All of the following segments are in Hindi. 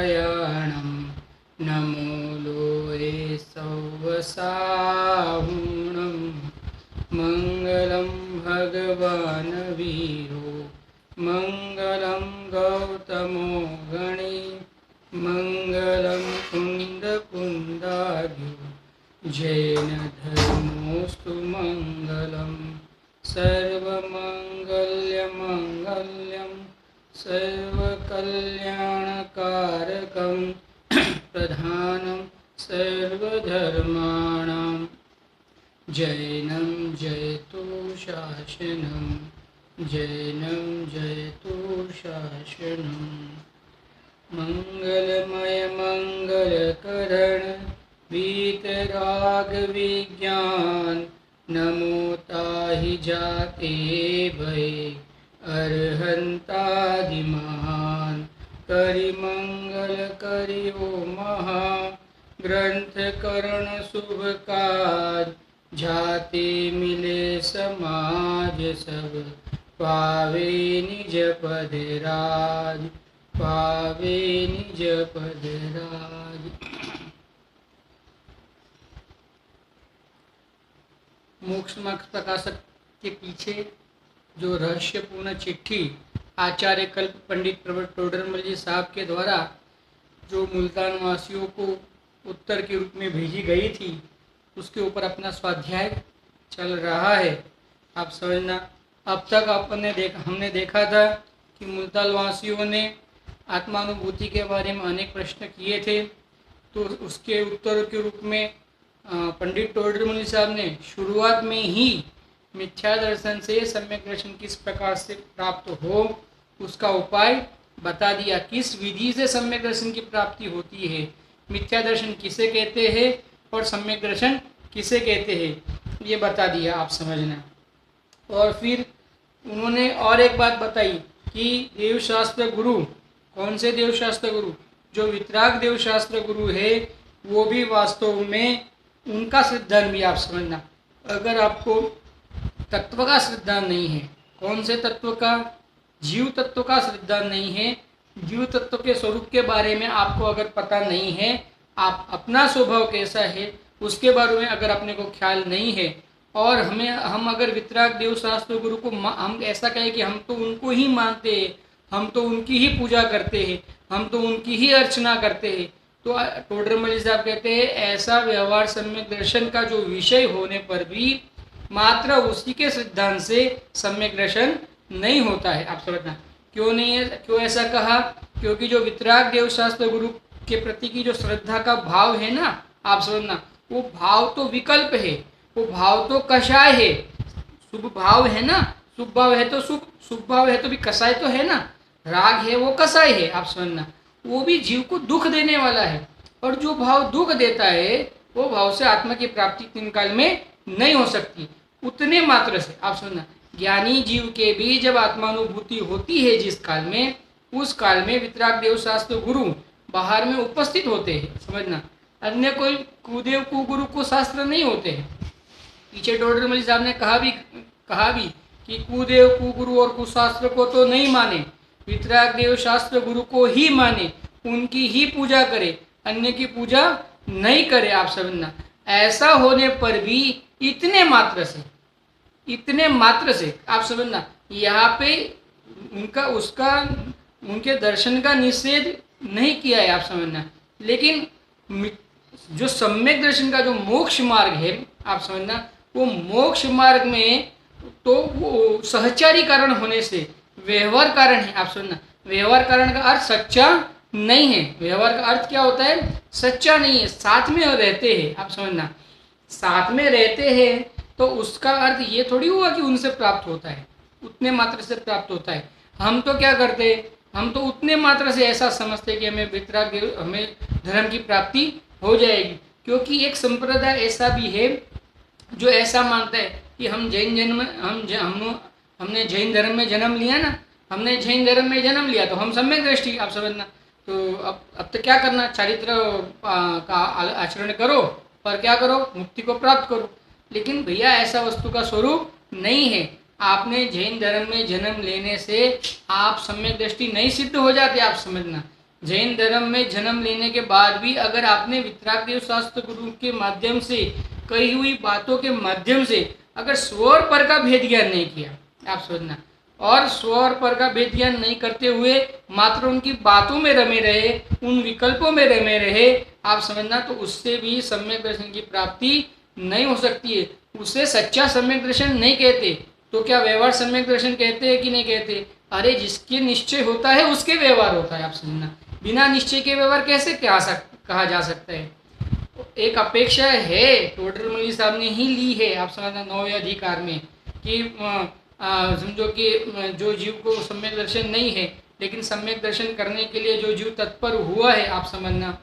नारायणं नमो लोरे सौवसाहुणं मङ्गलं भगवान् वीरो मङ्गलं गौतमो गणे मङ्गलं कुन्दकुन्दार्यो जैनधर्मोऽस्तु मङ्गलं सर्वमङ्गल्यमङ्गल्यं सर्वकल्याणकारकं प्रधानं सर्वधर्माणां जैनं जयतु शासनं जैनं जयतु शासनं मंगलमय मंगलकरण वीतराग विज्ञान नमो ताहि जाते भय अरहंतादिमान करि मंगल करि ओ महा ग्रंथ करण शुभ काज जाते मिले समाज सब पावे निज पद राज पावे निज पद राज। मोक्ष मार्ग प्रकाशक के पीछे जो रहस्यपूर्ण चिट्ठी आचार्य कल्प पंडित प्रवर टोडरमल जी साहब के द्वारा जो मुल्तान वासियों को उत्तर के रूप में भेजी गई थी उसके ऊपर अपना स्वाध्याय चल रहा है। आप समझना, अब तक हमने देखा था कि मुल्तान वासियों ने आत्मानुभूति के बारे में अनेक प्रश्न किए थे, तो उसके उत्तर के रूप में पंडित टोडरमल साहब ने शुरुआत में ही मिथ्या दर्शन से सम्यक दर्शन किस प्रकार से प्राप्त हो उसका उपाय बता दिया। किस विधि से सम्यक दर्शन की प्राप्ति होती है, मिथ्या दर्शन किसे कहते हैं और सम्यक दर्शन किसे कहते हैं, ये बता दिया। आप समझना। और फिर उन्होंने और एक बात बताई कि देवशास्त्र गुरु, कौन से देवशास्त्र गुरु, जो वितराग देवशास्त्र गुरु है वो भी वास्तव में उनका सिद्धांत भी आप समझना। अगर आपको तत्व का सिद्धांत नहीं है, कौन से तत्व का, जीव तत्व का सिद्धांत नहीं है, जीव तत्व के स्वरूप के बारे में आपको अगर पता नहीं है, आप अपना स्वभाव कैसा है उसके बारे में अगर अपने को ख्याल नहीं है, और हम अगर वितराग देवशास्त्र गुरु को हम ऐसा कहें कि हम तो उनको ही मानते हैं, हम तो उनकी ही पूजा करते हैं, हम तो उनकी ही अर्चना करते हैं, तो टोडरमल साहब कहते हैं ऐसा व्यवहार सम्यक दर्शन का जो विषय होने पर भी मात्र उसी के सिद्धांत से सम्यक दर्शन नहीं होता है। आप समझना क्यों नहीं है, क्यों ऐसा कहा, क्योंकि जो वितराग देवशास्त्र गुरु के प्रति की जो श्रद्धा का भाव है ना, आप समझना, वो भाव तो विकल्प है, वो भाव तो कषाय है। शुभ भाव है ना, शुभ भाव है तो शुभ, शुभ भाव है तो भी कषाय तो है ना, राग है वो कषाय है। आप समझना, वो भी जीव को दुख देने वाला है, और जो भाव दुख देता है वो भाव से आत्मा की प्राप्ति तीन काल में नहीं हो सकती। उतने मात्र से आप समझना, ज्ञानी जीव के भी जब आत्मानुभूति होती है जिस काल में, उस काल में वितराग देवशास्त्र गुरु बाहर में उपस्थित होते हैं। समझना, अन्य कोई कुदेव कुगुरु को शास्त्र नहीं होते हैं। पीछे टोडरमल साहब ने कहा भी कि कुदेव कुगुरु और कुशास्त्र को तो नहीं माने, वितराग देवशास्त्र गुरु को ही माने, उनकी ही पूजा करे, अन्य की पूजा नहीं करे। आप समझना, ऐसा होने पर भी इतने मात्र से आप समझना, यहाँ पे उनके दर्शन का निषेध नहीं किया है। आप समझना, लेकिन जो सम्यक दर्शन का जो मोक्ष मार्ग है, आप समझना, वो मोक्ष मार्ग में तो वो सहचारी कारण होने से व्यवहार कारण है। आप समझना, व्यवहार कारण का अर्थ सच्चा नहीं है। व्यवहार का अर्थ क्या होता है, सच्चा नहीं है, साथ में रहते हैं। आप समझना, साथ में रहते हैं तो उसका अर्थ ये थोड़ी हुआ कि उनसे प्राप्त होता है, उतने मात्र से प्राप्त होता है। हम तो क्या करते हैं, हम तो उतने मात्र से ऐसा समझते कि हमें धर्म की प्राप्ति हो जाएगी, क्योंकि एक संप्रदाय ऐसा भी है जो ऐसा मानता है कि हमने जैन धर्म में जन्म लिया ना, हमने जैन धर्म में जन्म लिया तो हम सम्यक दृष्टि। आप समझना, तो अब तो क्या करना, चारित्र का आचरण करो पर क्या करो, मुक्ति को प्राप्त करो। लेकिन भैया ऐसा वस्तु का स्वरूप नहीं है। आपने जैन धर्म में जन्म लेने से आप सम्यक दृष्टि नहीं सिद्ध हो जाते। आप समझना, जैन धर्म में जन्म लेने के बाद भी अगर आपने वितरागदेव शास्त्र गुरु के माध्यम से, कही हुई बातों के माध्यम से अगर स्व और पर का भेद ज्ञान नहीं किया, आप सोचना, और स्व और पर का भेद ज्ञान नहीं करते हुए मात्र उनकी बातों में रमे रहे, उन विकल्पों में रमे रहे, आप समझना, तो उससे भी सम्यक दर्शन की प्राप्ति नहीं हो सकती है। उसे सच्चा सम्यक दर्शन नहीं कहते। तो क्या व्यवहार सम्यक दर्शन कहते हैं कि नहीं कहते? अरे जिसके निश्चय होता है उसके व्यवहार होता है, आप समझना। बिना निश्चय के व्यवहार कैसे कहा जा सकता है? एक अपेक्षा है, टोडरमल साहब ने ही ली है, आप समझना, 9वें अधिकार में, कि समझो कि जो जीव को सम्यक दर्शन नहीं है, लेकिन सम्यक दर्शन करने के लिए जो जीव तत्पर हुआ है, आप समझना,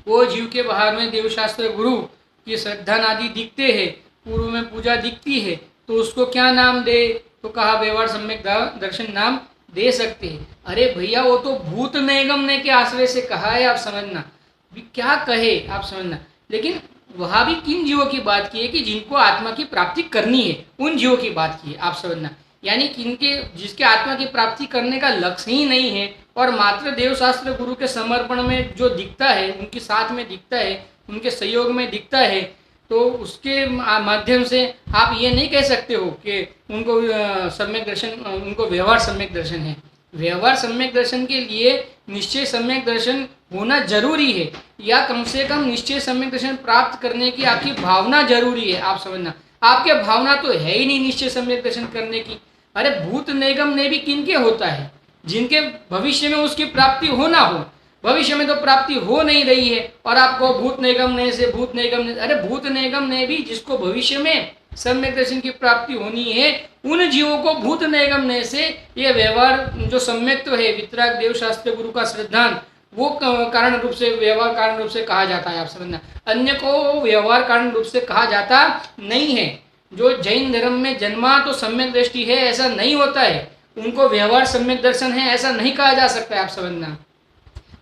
वो जीव के बाहर में देवशास्त्र गुरु की श्रद्धा आदि दिखते हैं, पूर्व में पूजा दिखती है, तो उसको क्या नाम दे? तो कहा व्यवहार सम्यक दर्शन नाम दे सकते हैं। अरे भैया, वो तो भूत नैगम्य के आश्रय से कहा है, आप समझना, क्या कहे, आप समझना। लेकिन वहाँ भी किन जीवों की बात की है? कि जिनको आत्मा की प्राप्ति करनी है, उन जीवों की बात की है, आप समझना। यानी किनके, जिसके आत्मा की प्राप्ति करने का लक्ष्य ही नहीं है और मात्र देवशास्त्र गुरु के समर्पण में जो दिखता है, उनके साथ में दिखता है, उनके सहयोग में दिखता है, तो उसके माध्यम से आप ये नहीं कह सकते हो कि उनको सम्यक दर्शन, उनको व्यवहार सम्यक दर्शन है। व्यवहार सम्यक दर्शन के लिए निश्चय सम्यक दर्शन होना जरूरी है, या कम से कम निश्चय सम्यक दर्शन प्राप्त करने की आपकी भावना जरूरी है, आप समझना। आपके भावना तो है ही नहीं निश्चय सम्यक दर्शन करने की। अरे भूत निगम ने भी किनके होता है? जिनके भविष्य में उसकी प्राप्ति हो ना हो। भविष्य में तो प्राप्ति हो नहीं रही है और आपको भूत निगम ने से, भूत निगम ने, अरे भूत निगम ने भी जिसको भविष्य में सम्यक दर्शन की प्राप्ति होनी है, उन जीवों को भूत नैगम्य से ये व्यवहार जो सम्यक्त्व है, वितराग देव शास्त्र गुरु का श्रद्धान, वो कारण रूप से, व्यवहार कारण रूप से कहा जाता है, आप समझना। अन्य को व्यवहार कारण रूप से कहा जाता नहीं है। जो जैन धर्म में जन्मा तो सम्यक दृष्टि है, ऐसा नहीं होता है। उनको व्यवहार सम्यक दर्शन है, ऐसा नहीं कहा जा सकता है, आप समझना।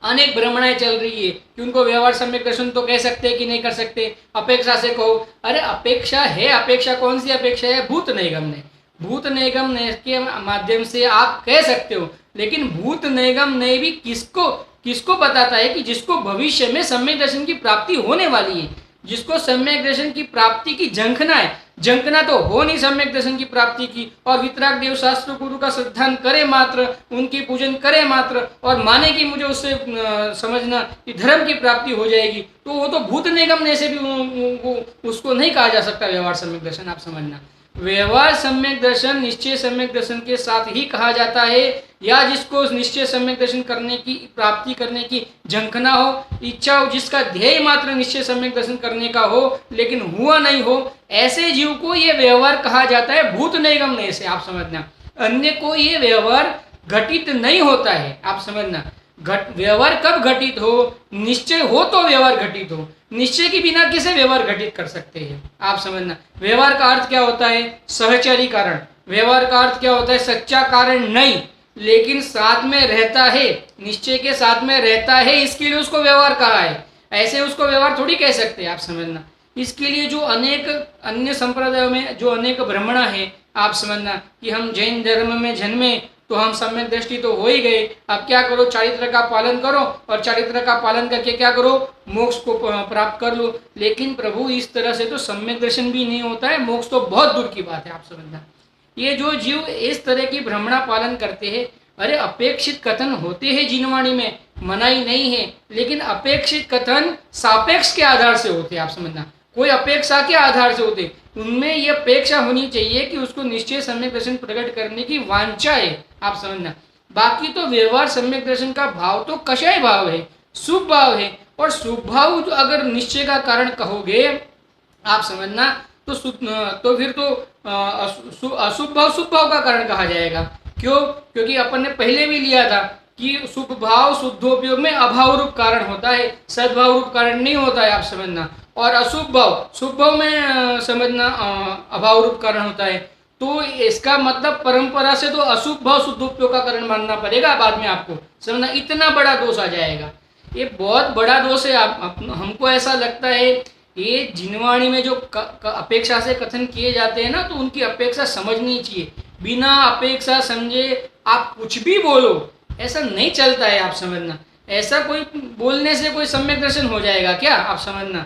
अनेक भ्रमणाएं चल रही है कि उनको व्यवहार सम्यक दर्शन तो कह सकते हैं कि नहीं कर सकते। अपेक्षा से कहो, अरे अपेक्षा है, अपेक्षा कौन सी अपेक्षा है? भूत नैगम्य। भूत नैगम्य के माध्यम से आप कह सकते हो, लेकिन भूत नैगम्य भी किसको किसको बताता है? कि जिसको भविष्य में सम्यक दर्शन की प्राप्ति होने वाली है, जिसको सम्यक दर्शन की प्राप्ति की झंखना है। झंखना तो हो नहीं सम्यक दर्शन की प्राप्ति की, और वितराग देव शास्त्र गुरु का श्रद्धान करे मात्र, उनकी पूजन करे मात्र और माने कि मुझे उससे समझना कि धर्म की प्राप्ति हो जाएगी, तो वो तो भूत निगम से भी उसको नहीं कहा जा सकता व्यवहार सम्यक दर्शन, आप समझना। व्यवहार सम्यक दर्शन निश्चय सम्यक दर्शन के साथ ही कहा जाता है, या जिसको निश्चय सम्यक दर्शन करने की, प्राप्ति करने की झंखना हो, इच्छा हो, जिसका ध्येय मात्र निश्चय सम्यक दर्शन करने का हो लेकिन हुआ नहीं हो, ऐसे जीव को ये व्यवहार कहा जाता है भूत निगम्य से, आप समझना। अन्य को ये व्यवहार घटित नहीं होता है, आप समझना। व्यवहार कब घटित हो? निश्चय हो तो व्यवहार घटित हो। निश्चय के बिना किसे व्यवहार घटित कर सकते हैं, आप समझना। व्यवहार का अर्थ क्या होता है? सहचारी कारण। व्यवहार का अर्थ क्या होता है? सच्चा कारण नहीं, लेकिन साथ में रहता है, निश्चय के साथ में रहता है, इसके लिए उसको व्यवहार कहा है। ऐसे उसको व्यवहार थोड़ी कह सकते हैं, आप समझना। इसके लिए जो अनेक अन्य संप्रदायों में जो अनेक भ्रमणा है, आप समझना, कि हम जैन धर्म में जन्मे तो हम सम्यक दृष्टि तो हो ही गए, अब क्या करो? चारित्र का पालन करो, और चारित्र का पालन करके क्या करो? मोक्ष को प्राप्त कर लो। लेकिन प्रभु, इस तरह से तो सम्यक दर्शन भी नहीं होता है, मोक्ष तो बहुत दूर की बात है, आप समझना। ये जो जीव इस तरह की भ्रमणा पालन करते हैं, अरे अपेक्षित कथन होते हैं जिनवाणी में, मनाही नहीं है, लेकिन अपेक्षित कथन सापेक्ष के आधार से होते हैं, आप समझना। कोई अपेक्षा के आधार से होते, उनमें ये अपेक्षा होनी चाहिए कि उसको निश्चय सम्यक दर्शन प्रकट करने की वांछा है, आप समझना। बाकी तो व्यवहार सम्यक दर्शन का भाव तो कषाय भाव है, शुभ भाव है, और शुभ भाव अगर निश्चय का कारण कहोगे, आप समझना, तो फिर तो अशुभ भाव शुभ भाव का कारण कहा जाएगा। क्यों? क्योंकि अपन ने पहले भी लिया था कि शुभ भाव शुद्धोपयोग में अभाव रूप कारण होता है, सद्भाव रूप कारण नहीं होता है, आप समझना। और अशुभ भाव शुभ भाव में समझना अभाव रूप कारण होता है। तो इसका मतलब परंपरा से तो अशुभ भाव शुद्धोपयोग का कारण मानना पड़ेगा बाद में, आपको समझना। इतना बड़ा दोष आ जाएगा, ये बहुत बड़ा दोष है। हमको ऐसा लगता है ये जिनवाणी में जो अपेक्षा से कथन किए जाते हैं ना, तो उनकी अपेक्षा समझनी चाहिए। बिना अपेक्षा समझे आप कुछ भी बोलो, ऐसा नहीं चलता है, आप समझना। ऐसा कोई बोलने से कोई सम्यक दर्शन हो जाएगा क्या, आप समझना,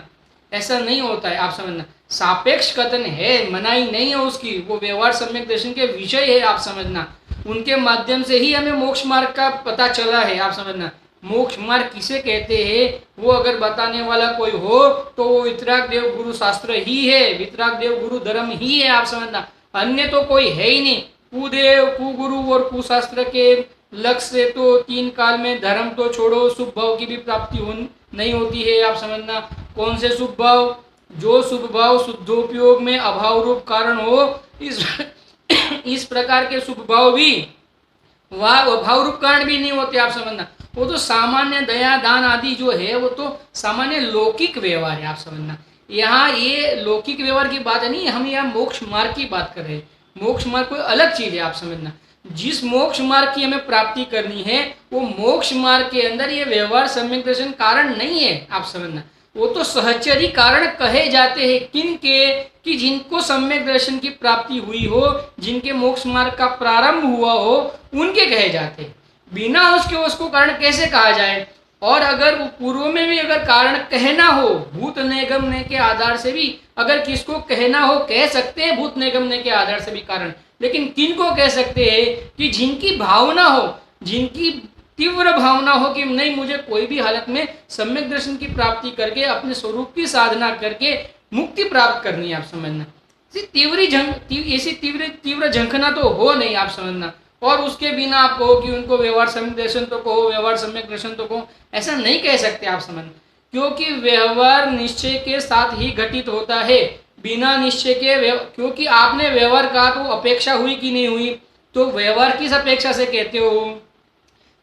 ऐसा नहीं होता है, आप समझना। सापेक्ष कथन है, मनाही नहीं है उसकी, वो व्यवहार सम्यक दर्शन के विषय है, आप समझना। उनके माध्यम से ही हमें मोक्ष मार्ग का पता चला है, आप समझना। मोक्ष मार्ग किसे कहते हैं वो अगर बताने वाला कोई हो तो वो वितराग देव गुरु शास्त्र ही है, वितराग देव गुरु धर्म ही है, आप समझना। अन्य तो कोई है ही नहीं। कुदेव, कुगुरु और कुशास्त्र के लक्ष्य से तो तीन काल में धर्म तो छोड़ो, शुभ भाव की भी प्राप्ति नहीं होती है, आप समझना। कौन से शुभ भाव? जो शुभ भाव शुद्धोपयोग में अभाव रूप कारण हो, इस प्रकार के शुभ भाव भी वह अभाव रूप कारण भी नहीं होते, आप समझना। वो तो सामान्य दया दान आदि जो है वो तो सामान्य लौकिक व्यवहार है, आप समझना। यहाँ ये लौकिक व्यवहार की बात नहीं, हम यहाँ मोक्ष मार्ग की बात कर रहे हैं। मोक्ष मार्ग कोई अलग चीज है, आप समझना। जिस मोक्ष मार्ग की हमें प्राप्ति करनी है वो मोक्ष मार्ग के अंदर ये व्यवहार सम्यक दर्शन कारण नहीं है, आप समझना। वो तो सहचरी कारण कहे जाते हैं, किन के? कि जिनको सम्यक दर्शन की प्राप्ति हुई हो, जिनके मोक्ष मार्ग का प्रारंभ हुआ हो, उनके कहे जाते हैं। बिना उसको कारण कैसे कहा जाए? और अगर वो पूर्व में भी अगर कारण कहना हो, भूत निगमने के आधार से भी अगर किसको कहना हो कह सकते हैं, भूत निगमने के आधार से भी कारण। लेकिन किन को कह सकते हैं? कि जिनकी भावना हो, जिनकी तीव्र भावना हो कि नहीं, मुझे कोई भी हालत में सम्यक दर्शन की प्राप्ति करके अपने स्वरूप की साधना करके मुक्ति प्राप्त करनी है, आप समझना। ऐसी तीव्र झंखना तो हो नहीं, आप समझना। और उसके बिना आप कहो कि उनको व्यवहार सम्यक दर्शन तो कहो, व्यवहार सम्यक दर्शन तो कहो, ऐसा नहीं कह सकते, आप समझना। क्योंकि व्यवहार निश्चय के साथ ही घटित होता है, बिना निश्चय के क्योंकि आपने व्यवहार कहा तो अपेक्षा हुई कि नहीं हुई? तो व्यवहार किस अपेक्षा से कहते हो?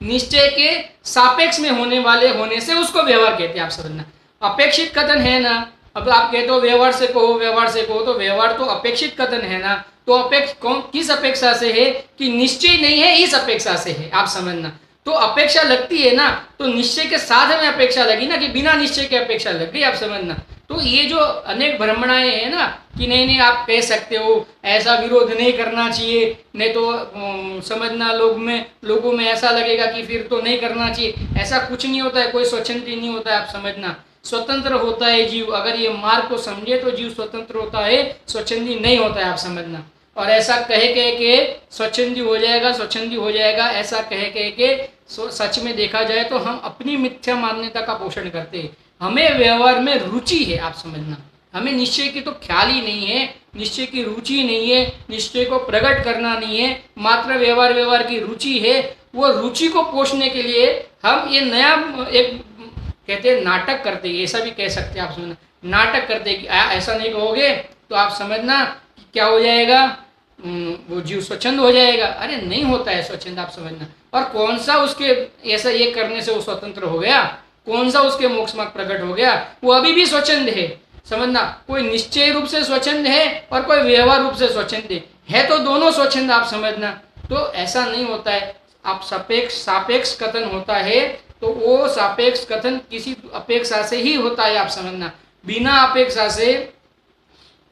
निश्चय के सापेक्ष में होने वाले होने से उसको व्यवहार कहते हैं, आप समझना। अपेक्षित कथन है ना। अब आप कहते हो व्यवहार से कहो, व्यवहार से कहो, तो व्यवहार तो अपेक्षित कथन है ना। तो कौन किस अपेक्षा से है? कि निश्चय नहीं है, इस अपेक्षा से है, आप समझना। तो अपेक्षा लगती है ना, तो निश्चय के साथ में अपेक्षा लगी ना, कि बिना निश्चय के अपेक्षा लग गई, आप समझना। तो ये जो अनेक भ्रमणाएं है ना कि नहीं नहीं आप कह सकते हो, ऐसा विरोध नहीं करना चाहिए, नहीं तो समझना लोगों में ऐसा लगेगा कि फिर तो नहीं करना चाहिए। ऐसा कुछ नहीं होता है, कोई स्वच्छंदी नहीं होता है, आप समझना। स्वतंत्र होता है जीव, अगर ये मार्ग को समझे तो जीव स्वतंत्र होता है, स्वच्छंदी नहीं होता है, आप समझना। और ऐसा कहे के स्वच्छंदी हो जाएगा, स्वच्छंदी हो जाएगा, ऐसा कहे के सच में देखा जाए तो हम अपनी मिथ्या मान्यता का पोषण करते हैं। हमें व्यवहार में रुचि है, आप समझना। हमें निश्चय की तो ख्याल ही नहीं है, निश्चय की रुचि नहीं है, निश्चय को प्रकट करना नहीं है, मात्र व्यवहार की रुचि है। वो रुचि को पोषने के लिए हम ये नया एक कहते हैं नाटक करते हैं, ऐसा भी कह सकते हैं, आप समझना। नाटक करते हैं कि ऐसा नहीं कहोगे तो आप समझना क्या हो जाएगा, वो जीव स्वच्छंद हो जाएगा। अरे नहीं होता है स्वच्छंद, आप समझना। और कौन सा उसके ऐसा ये करने से वो स्वतंत्र हो गया, कौन सा उसके मोक्ष मार्ग प्रकट हो गया? वो अभी भी स्वच्छंद है, समझना। कोई निश्चय रूप से स्वच्छंद है और कोई व्यवहार रूप से स्वच्छंद है तो दोनों स्वच्छंद, आप समझना। तो ऐसा नहीं होता है, आप सापेक्ष कथन होता है तो वो सापेक्ष कथन किसी अपेक्षा से ही होता है, आप समझना। बिना अपेक्षा से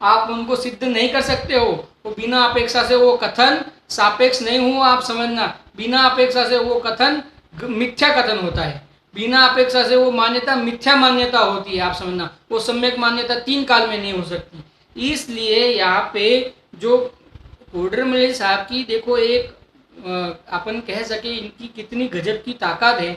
आप उनको सिद्ध नहीं कर सकते हो, वो बिना अपेक्षा से वो कथन सापेक्ष नहीं हुआ, आप समझना। बिना अपेक्षा से वो कथन मिथ्या कथन होता है, बिना अपेक्षा से वो मान्यता मिथ्या मान्यता होती है, आप समझना। वो सम्यक मान्यता तीन काल में नहीं हो सकती। इसलिए यहाँ पे जो कोडरमल साहब की देखो एक अपन कह सके इनकी कितनी गजब की ताकत है।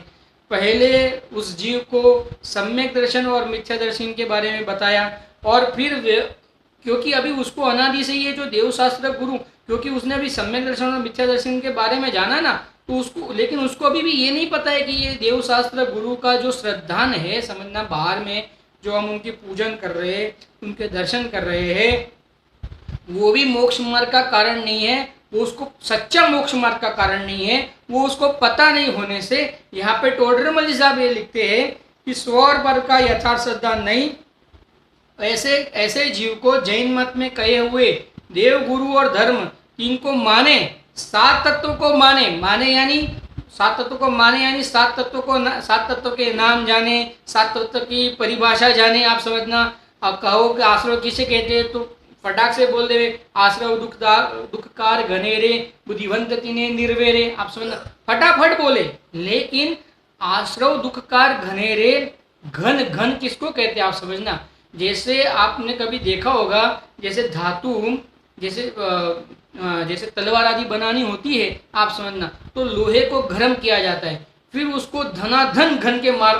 पहले उस जीव को सम्यक दर्शन और मिथ्या दर्शन के बारे में बताया, और फिर क्योंकि अभी उसको अनादि से ये जो देवशास्त्र गुरु, क्योंकि उसने अभी सम्यक दर्शन और मिथ्या दर्शन के बारे में जाना ना, तो उसको, लेकिन उसको अभी भी ये नहीं पता है कि ये देवशास्त्र गुरु का जो श्रद्धान है, समझना, बाहर में जो हम उनकी पूजन कर रहे हैं, उनके दर्शन कर रहे हैं, वो भी मोक्ष मार्ग का कारण नहीं है, वो उसको सच्चा मोक्ष मार्ग का कारण नहीं है। वो उसको पता नहीं होने से यहाँ पे टोडरमल साहब ये लिखते हैं कि स्वर पर का यथार्थ श्रद्धा नहीं, ऐसे जीव को जैन मत में कहे हुए देव गुरु और धर्म तीन को माने, सात तत्वों को माने यानी सात तत्वों को माने यानी सात तत्वों के नाम जाने, सात तत्व की परिभाषा जाने, आप समझना। अब कहो कि आश्रव किसे कहते हैं तो फटाक से बोल दे, आश्रव दुखकार घनेरे बुद्धिवंत तिने निर्वेरे, आप समझना, फटाफट बोले। लेकिन आश्रव दुखकार घनेरे, घन घन किसको कहते हैं आप समझना। जैसे आपने कभी देखा होगा, जैसे धातु, जैसे तलवार आदि बनानी होती है आप समझना, तो लोहे को गर्म किया जाता है, फिर उसको धनाधन घन के मार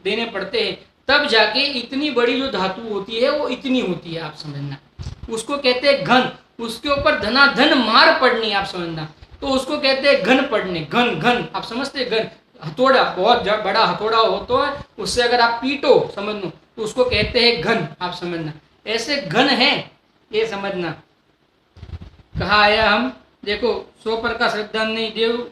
देने पड़ते हैं, तब जाके इतनी बड़ी जो धातु होती है वो इतनी होती है आप समझना, उसको कहते हैं घन। उसके ऊपर धनाधन मार पड़नी आप समझना, तो उसको कहते हैं घन पड़ने, घन घन आप समझते हैं। घन हथौड़ा, बहुत बड़ा हथौड़ा होता है, उससे अगर आप पीटो समझ लो तो उसको कहते हैं घन आप समझना। ऐसे घन है ये समझना। कहा आया हम, देखो 100 पर का श्रद्धान नहीं देव,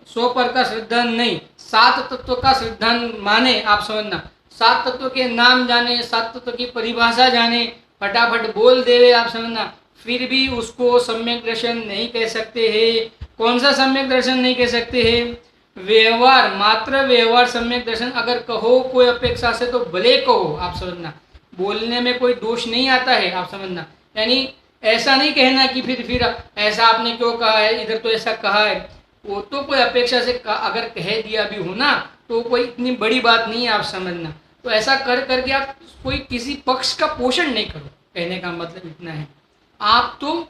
100 पर का श्रद्धान नहीं, 7 तत्व का श्रद्धान माने आप समझना। 7 तत्व के नाम जाने, 7 तत्व की परिभाषा जाने, फटाफट बोल देवे आप समझना, फिर भी उसको सम्यक दर्शन नहीं कह सकते हैं। कौन सा सम्यक दर्शन नहीं कह सकते हैं? व्यवहार, मात्र व्यवहार सम्यक दर्शन अगर कहो कोई अपेक्षा से तो भले कहो आप समझना, बोलने में कोई दोष नहीं आता है आप समझना। यानी ऐसा नहीं कहना कि फिर ऐसा आपने क्यों कहा है, इधर तो ऐसा कहा है, वो तो कोई अपेक्षा से अगर कह दिया भी हो ना तो कोई इतनी बड़ी बात नहीं है आप समझना। तो ऐसा कर करके आप कोई किसी पक्ष का पोषण नहीं करो, कहने का मतलब इतना है। आप तो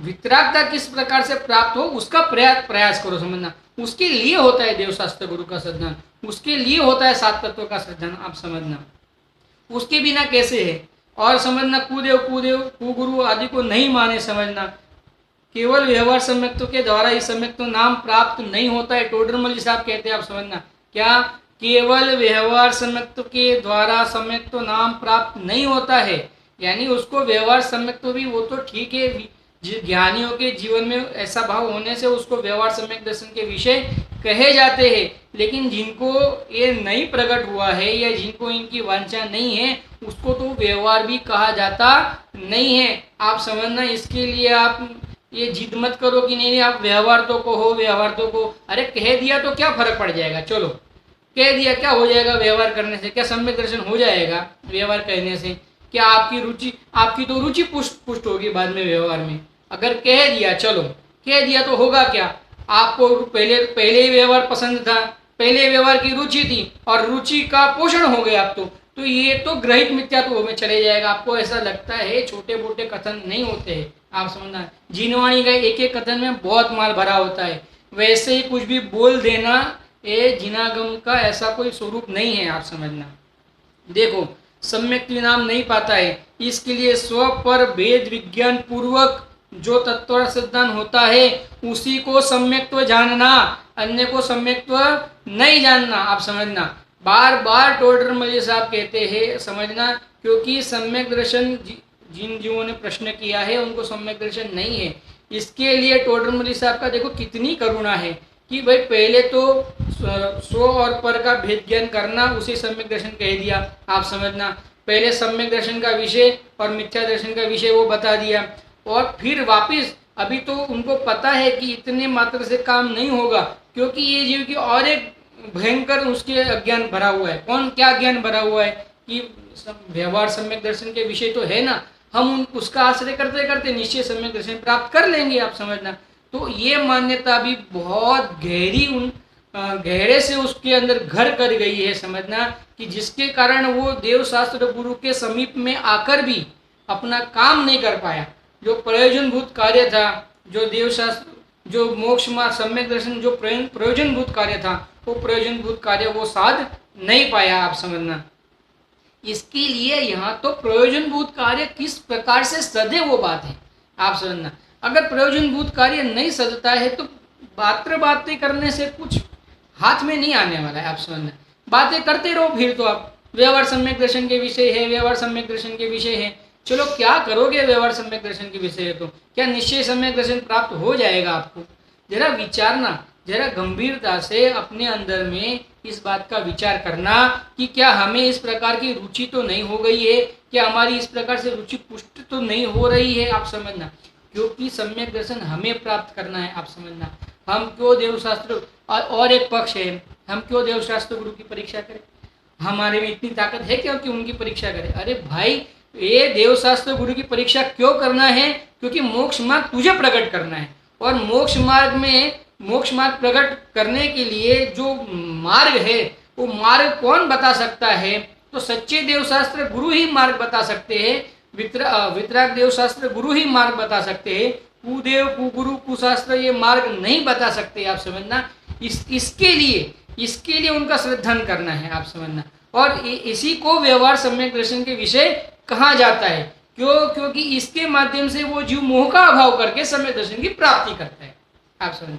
वितरागता किस प्रकार से प्राप्त हो उसका प्रयास करो समझना। उसके लिए होता है देवशास्त्र गुरु का श्रद्धान, उसके लिए होता है 7 तत्वों का श्रद्धान आप समझना। उसके बिना कैसे है? और समझना कुदेव कुगुरु आदि को नहीं माने समझना। केवल व्यवहार सम्यक्त्व के द्वारा ही सम्यक्त्व नाम प्राप्त नहीं होता है, टोडरमल जी साहब कहते हैं आप समझना। क्या? केवल व्यवहार सम्यक्त्व के द्वारा सम्यक्त्व नाम प्राप्त नहीं होता है, यानी उसको व्यवहार सम्यक्त्व भी वो तो ठीक है, ज्ञानियों के जीवन में ऐसा भाव होने से उसको व्यवहार सम्यक दर्शन के विषय कहे जाते हैं, लेकिन जिनको ये नहीं प्रकट हुआ है या जिनको इनकी वांछा नहीं है उसको तो व्यवहार भी कहा जाता नहीं है आप समझना। इसके लिए आप ये जिद मत करो कि नहीं आप व्यवहार तो कहो, व्यवहार तो कहो। अरे कह दिया तो क्या फर्क पड़ जाएगा, चलो कह दिया क्या हो जाएगा व्यवहार करने से, क्या सम्यक दर्शन हो जाएगा व्यवहार कहने से? क्या आपकी रुचि, आपकी तो रुचि पुष्ट होगी बाद में व्यवहार में। अगर कह दिया, चलो कह दिया तो होगा क्या? आपको पहले ही व्यवहार पसंद था, पहले व्यवहार की रुचि थी और रुचि का पोषण हो गया आप तो ये तो ग्रहित मिथ्यात्व में चले जाएगा। आपको ऐसा लगता है छोटे मोटे कथन नहीं होते हैं आप समझना। जिनवाणी का एक एक कथन में बहुत माल भरा होता है, वैसे ही कुछ भी बोल देना ये जिनागम का ऐसा कोई स्वरूप नहीं है आप समझना। देखो सम्यक नाम नहीं पाता है, इसके लिए स्व पर भेद विज्ञान पूर्वक जो तत्व सिद्धांत होता है उसी को सम्यक्त्व जानना, अन्य को सम्यक्त्व नहीं जानना आप समझना। बार बार टोडरमल साहब कहते हैं समझना, क्योंकि सम्यक दर्शन जिन जीवों ने प्रश्न किया है उनको सम्यक दर्शन नहीं है। इसके लिए टोडरमल साहब का देखो कितनी करुणा है कि भाई पहले तो स्व और पर का भेद ज्ञान करना उसे सम्यक दर्शन कह दिया आप समझना। पहले सम्यक दर्शन का विषय और मिथ्या दर्शन का विषय वो बता दिया, और फिर वापिस अभी तो उनको पता है कि इतने मात्र से काम नहीं होगा, क्योंकि ये जीव की और एक भयंकर उसके अज्ञान भरा हुआ है। कौन क्या ज्ञान भरा हुआ है कि व्यवहार सम्यक दर्शन के विषय तो है ना, हम उसका आश्रय करते करते निश्चय सम्यक दर्शन प्राप्त कर लेंगे आप समझना। तो ये मान्यता भी बहुत गहरे से उसके अंदर घर कर गई है समझना, कि जिसके कारण वो देवशास्त्र गुरु के समीप में आकर भी अपना काम नहीं कर पाया। जो प्रयोजनभूत कार्य था, जो देवशास्त्र, जो मोक्ष मार्ग सम्यक दर्शन जो प्रयोजनभूत कार्य था, वो प्रयोजनभूत कार्य वो साध नहीं पाया आप समझना। इसके लिए यहाँ तो प्रयोजनभूत कार्य किस प्रकार से सदे वो बात है आप समझना। अगर प्रयोजनभूत कार्य नहीं सदता है तो बातें करने से कुछ हाथ में नहीं आने वाला है आप समझना। बातें करते रहो, फिर तो आप व्यवहार सम्यक दर्शन के विषय है, व्यवहार सम्यक दर्शन के विषय है, चलो क्या करोगे व्यवहार सम्यक दर्शन के विषय है तो क्या निश्चय सम्यक दर्शन प्राप्त हो जाएगा आपको? जरा विचारना, जरा गंभीरता से अपने अंदर में इस बात का विचार करना कि क्या हमें इस प्रकार की रुचि तो नहीं हो गई है, क्या हमारी इस प्रकार से रुचि पुष्ट तो नहीं हो रही है आप समझना। क्योंकि सम्यक दर्शन हमें प्राप्त करना है आप समझना। हम क्यों देवशास्त्र, और एक पक्ष है, हम क्यों देवशास्त्र गुरु की परीक्षा करें? हमारे में इतनी ताकत है क्या कि उनकी परीक्षा करें? अरे भाई, ये देवशास्त्र गुरु की परीक्षा क्यों करना है? क्योंकि मोक्ष मार्ग तुझे प्रकट करना है, और मोक्ष मार्ग में मोक्ष मार्ग प्रकट करने के लिए जो मार्ग है वो मार्ग कौन बता सकता है? तो सच्चे देवशास्त्र गुरु ही मार्ग बता सकते हैं। वितराग देवशास्त्र गुरु ही मार्ग बता सकते हैं। कुदेव कुगुरु कुशास्त्र ये मार्ग नहीं बता सकते, आप समझना। इसके लिए उनका श्रद्धान करना है, आप समझना। और इसी को व्यवहार सम्यक दर्शन के विषय कहा जाता है। क्योंकि इसके माध्यम से वो जीव मोह का अभाव करके सम्यक दर्शन की प्राप्ति करता है, आप समझना।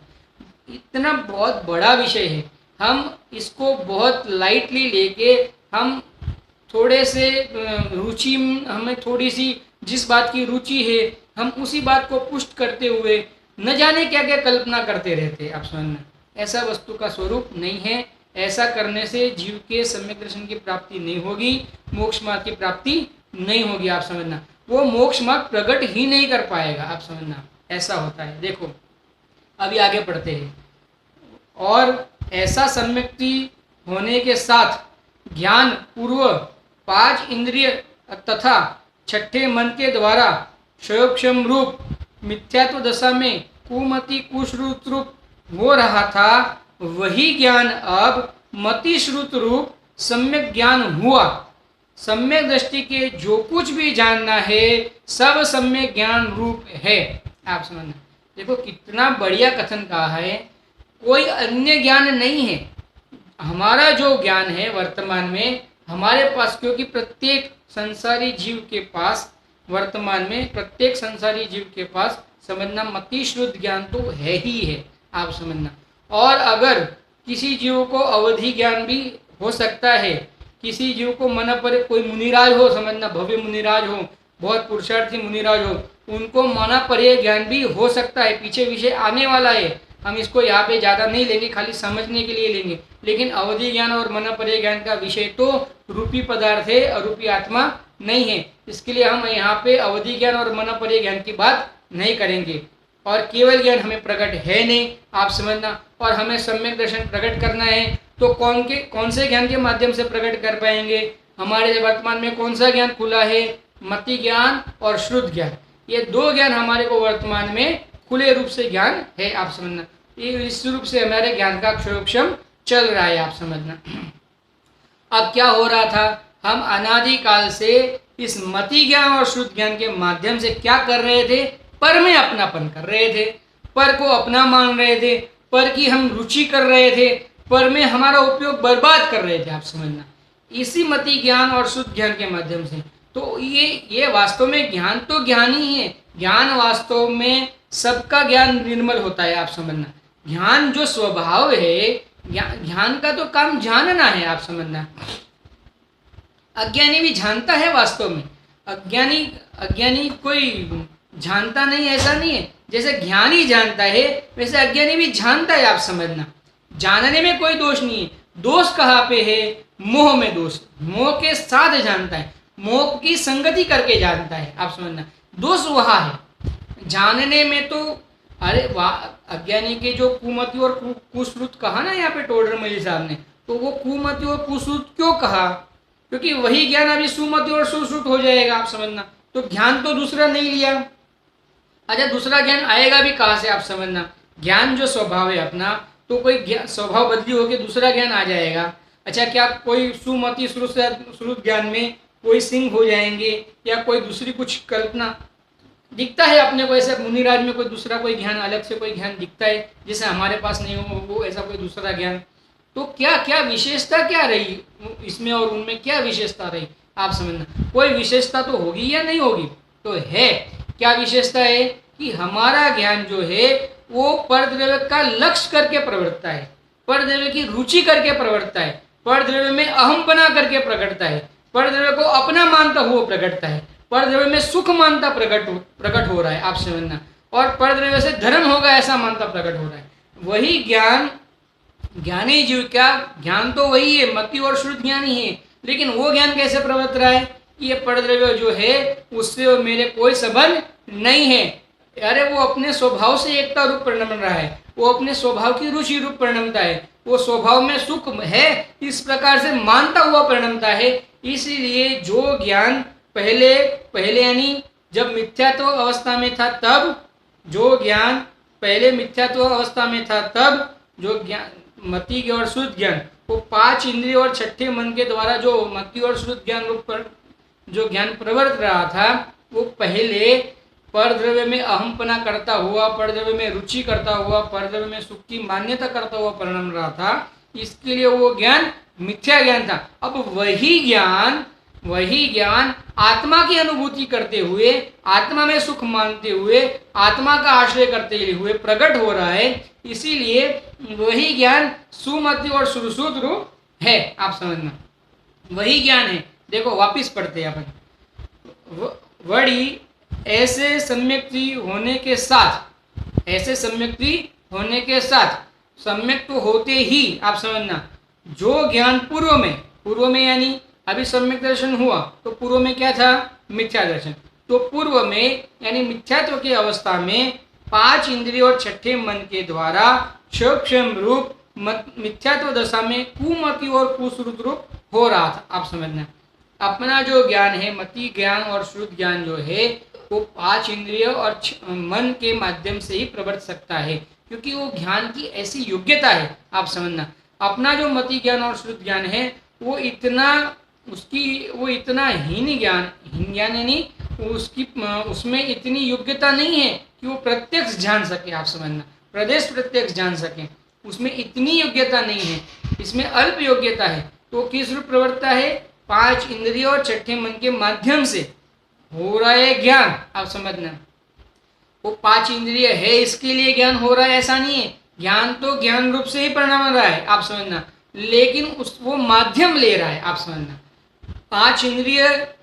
इतना बहुत बड़ा विषय है, हम इसको बहुत लाइटली लेके हम थोड़े से रुचि, हमें थोड़ी सी जिस बात की रुचि है हम उसी बात को पुष्ट करते हुए न जाने क्या क्या कल्पना करते रहते हैं, आप समझना। ऐसा वस्तु का स्वरूप नहीं है। ऐसा करने से जीव के सम्यक दर्शन की प्राप्ति नहीं होगी, मोक्ष मार्ग की प्राप्ति नहीं होगी, आप समझना। वो मोक्ष मार्ग प्रकट ही नहीं कर पाएगा, आप समझना। ऐसा होता है। देखो अभी आगे पढ़ते हैं। और ऐसा सम्यक्ति होने के साथ ज्ञान पूर्व 5 इंद्रिय तथा छठे मन के द्वारा क्षयोक्षम रूप मिथ्यात्व दशा में कुमति कुश्रुत रूप हो रहा था, वही ज्ञान अब मति श्रुत रूप सम्यक ज्ञान हुआ। सम्यक दृष्टि के जो कुछ भी जानना है सब सम्यक ज्ञान रूप है, आप समझना। देखो कितना बढ़िया कथन कहा है। कोई अन्य ज्ञान नहीं है। हमारा जो ज्ञान है वर्तमान में हमारे पास, क्योंकि प्रत्येक संसारी जीव के पास वर्तमान में प्रत्येक संसारी जीव के पास समझना मति श्रुत ज्ञान तो है ही है, आप समझना। और अगर किसी जीव को अवधि ज्ञान भी हो सकता है, किसी जीव को मन पर कोई मुनिराज हो, समझना भव्य मुनिराज हो, बहुत पुरुषार्थी मुनिराज हो, उनको मना पर ज्ञान भी हो सकता है। पीछे विषय आने वाला है, हम इसको यहाँ पे ज़्यादा नहीं लेंगे, खाली समझने के लिए लेंगे। लेकिन अवधि ज्ञान और मन पर ज्ञान का विषय तो रूपी पदार्थ है, अरूपी आत्मा नहीं है। इसके लिए हम यहाँ पे अवधि ज्ञान और मन पर ज्ञान की बात नहीं करेंगे। और केवल ज्ञान हमें प्रकट है नहीं, आप समझना। और हमें सम्यक दर्शन प्रकट करना है तो कौन से ज्ञान के माध्यम से प्रकट कर पाएंगे? हमारे वर्तमान में कौन सा ज्ञान खुला है? मति ज्ञान और श्रुत ज्ञान। ये दो ज्ञान हमारे को वर्तमान में खुले रूप से ज्ञान है, आप समझना। इस रूप से हमारे ज्ञान का क्षयोक्षम चल रहा है, आप समझना। अब क्या हो रहा था? हम अनादिकाल से इस मति ज्ञान और श्रुत ज्ञान के माध्यम से क्या कर रहे थे? पर में अपनापन कर रहे थे, पर को अपना मान रहे थे, पर की हम रुचि कर रहे थे, पर में हमारा उपयोग बर्बाद कर रहे थे, आप समझना। इसी मति ज्ञान और शुद्ध ज्ञान के माध्यम से। तो ये वास्तव में ज्ञान तो ज्ञान ही है। ज्ञान वास्तव में सबका ज्ञान निर्मल होता है, आप समझना। ज्ञान जो स्वभाव है, ज्ञान का तो काम जानना है, आप समझना। अज्ञानी भी जानता है वास्तव में। अज्ञानी कोई जानता नहीं ऐसा नहीं है। जैसे ज्ञानी जानता है वैसे अज्ञानी भी जानता है, आप समझना। जानने में कोई दोष नहीं है। दोष कहाँ पे है? मोह में दोष। मोह के साथ जानता है, मोह की संगति करके जानता है, आप समझना। दोष वहाँ है। जानने में तो अरे वाह, अज्ञानी के जो कुमति और कुश्रुत कहा ना यहाँ पे टोडरमल साहब ने, तो वो कुमति और कुश्रुत क्यों कहा? क्योंकि वही ज्ञान अभी सुमति और सुश्रुत हो जाएगा, आप समझना। तो ज्ञान तो दूसरा नहीं लिया। अच्छा, दूसरा ज्ञान आएगा भी कहाँ से, आप समझना। ज्ञान जो स्वभाव है अपना, तो कोई स्वभाव बदली होकर दूसरा ज्ञान आ जाएगा। अच्छा, क्या कोई सुमति श्रुत ज्ञान में कोई सिंह हो जाएंगे या कोई दूसरी कुछ कल्पना दिखता है अपने को? ऐसे मुनिराज में कोई दूसरा कोई ज्ञान, अलग से कोई ज्ञान दिखता है जैसे हमारे पास नहीं हो वो ऐसा कोई दूसरा ज्ञान? तो क्या विशेषता क्या रही इसमें और उनमें? क्या विशेषता रही, आप समझना। कोई विशेषता तो होगी या नहीं होगी? तो है। क्या विशेषता है? कि हमारा ज्ञान जो है वो परद्रव्य का लक्ष्य करके प्रवर्तता है, परद्रव्य की रुचि करके प्रवर्तता है, परद्रव्य में अहमपना करके प्रकटता है, परद्रव्य को अपना मानता हुआ प्रकटता है, परद्रव्य में सुख मानता प्रकट हो रहा है, आप समझना। और परद्रव्य से धर्म होगा ऐसा मानता प्रकट हो रहा है। वही ज्ञान, ज्ञानी जीव का ज्ञान तो वही है, मति और श्रुत ज्ञान ही है। लेकिन वो ज्ञान कैसे प्रवर्त रहा है? ये परद्रव्य जो है उससे मेरे कोई संबंध नहीं है। अरे वो अपने स्वभाव से एकता रूप परिणम रहा है, वो अपने स्वभाव की रुचि रूप परिणमता है, वो स्वभाव में सुख है इस प्रकार से मानता हुआ परिणमता है। इसीलिए जो ज्ञान पहले यानी जब मिथ्यात्व अवस्था में था, तब जो ज्ञान पहले मिथ्यात्व अवस्था में था तब जो ज्ञान मति और शुद्ध ज्ञान वो 5 इंद्रिय और छठे मन के द्वारा जो मति और शुद्ध ज्ञान रूप पर जो ज्ञान प्रवर्त रहा था वो पहले परद्रव्य में अहमपना करता हुआ, परद्रव्य में रुचि करता हुआ, परद्रव्य में सुख की मान्यता करता हुआ परिणाम रहा था। इसके लिए वो ज्ञान मिथ्या ज्ञान था। अब वही ज्ञान आत्मा की अनुभूति करते हुए, आत्मा में सुख मानते हुए, आत्मा का आश्रय करते हुए प्रकट हो रहा है। इसीलिए वही ज्ञान सुमति और सुश्रुत रूप है। आप समझना, वही ज्ञान है। देखो वापिस पढ़ते हैं अपन। वड़ी ऐसे सम्यक्ति होने के साथ, ऐसे सम्यक्ति होने के साथ, सम्यक तो होते ही आप समझना, जो ज्ञान पूर्व में यानी अभी सम्यक दर्शन हुआ तो पूर्व में क्या था? मिथ्या दर्शन। तो पूर्व में यानी मिथ्यात्व की अवस्था में 5 इंद्रिय और छठे मन के द्वारा क्षम रूप मिथ्यात्व दशा में कुमति और कुश्रुत रूप हो रहा था। आप समझना, अपना जो ज्ञान है मति ज्ञान और शुद्ध ज्ञान जो है वो 5 इंद्रिय और मन के माध्यम से ही प्रवर्त सकता है, क्योंकि वो ज्ञान की ऐसी योग्यता है। आप समझना, अपना जो मति ज्ञान और शुद्ध ज्ञान है वो इतना हीन ज्ञान यानी उसमें इतनी योग्यता नहीं है कि वो प्रत्यक्ष जान सके। आप समझना, प्रत्यक्ष जान सके, उसमें इतनी योग्यता नहीं है, इसमें अल्प योग्यता है। तो किस रूप प्रवर्तता है? 5 इंद्रिय और छठे मन के माध्यम से हो रहा है ज्ञान। आप समझना, वो 5 इंद्रिय है इसके लिए ज्ञान हो रहा है ऐसा नहीं है। ज्ञान तो ज्ञान रूप से ही परिणाम रहा है। आप समझना, लेकिन वो माध्यम ले रहा है। आप समझना, 5 इंद्रिय